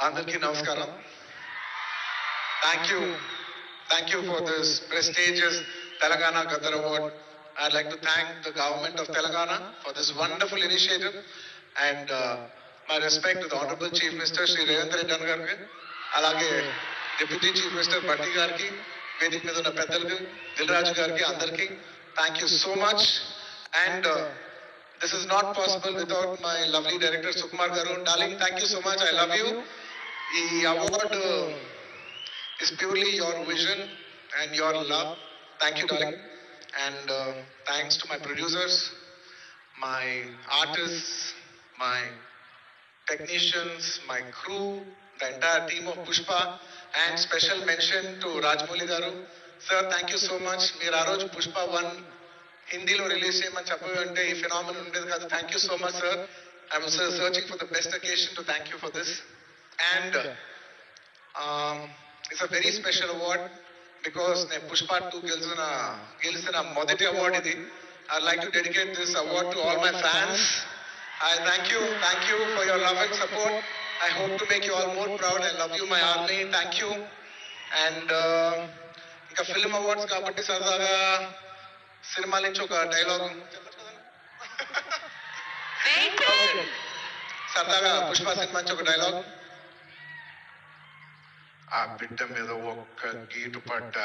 Andarki namaskaram. Thank you for this prestigious Telangana Gadar Award. I'd like to thank the government of Telangana for this wonderful initiative and my respect to the Honorable Chief Minister Shri Revanth Reddy Gariki, alage Deputy Chief Minister Bhatti Gariki, Vedik మీద ఉన్న పెద్దలకు దిల్రాజు గారికి అందరికీ thank you so much and this is not possible without my lovely director Sukumar garu. Darling, thank you so much. I love you. The award is purely your vision and your love. Thank you, darling. And thanks to my producers, my artists, my technicians, my crew, the entire team of Pushpa, and special mention to Rajmouli garu. Sir, thank you so much. Meer aa roju Pushpa 1 హిందీలో release చేయమని చెప్పాలంటే ఈ phenomenal ఉండేది కాదు. Thank you so much sir. I'm searching for the best occasion to thank you for this and it's a very special award because నేను పుష్ప 2 గెలిచిన మొదటి award ఇది. I like to dedicate this award to all my fans. I thank you for your love and support. I hope to make you all more proud. I love you my army. Thank you. And ఇంకా film awards కాబట్టి సరదాగా cinema నుంచి ఒక dialogue సరదాగా Pushpa cinema నుంచి ఒక dialogue. ఆ బిడ్డ మీద ఒక్క గీటు పడ్డ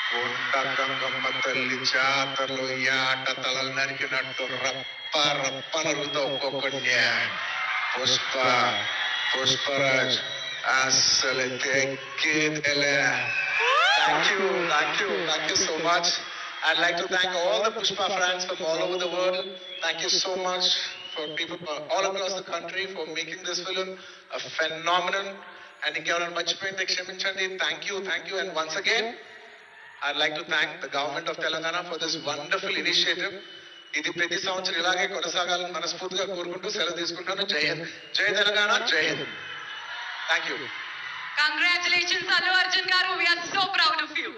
కొండ గంగమ్మ తల్లి జాతరలో ఈ ఆట తలలు నరికినట్టు రప్ప రప్ప నరుగుతా ఒక్కొక్కటి. పుష్పరాజ్ అసలు తెక్కేదెలే. Thank you so much. I'd like to thank all the Pushpa fans from all over the world. Thank you so much for people all across the country for making this film a phenomenon. And inkevarana marchipoyinte kshaminchandi. Thank you. And once again, I'd like to thank the government of Telangana for this wonderful initiative. ఇది ప్రతి సంవత్సరం ఇలాగే కొనసాగాలని మనస్ఫూర్తిగా కోరుకుంటూ సెలవు తీసుకుంటాను. జై హింద్, జై తెలంగాణ, జై Hind. Thank you. Congratulations, Allu Arjun garu. We are so proud of you.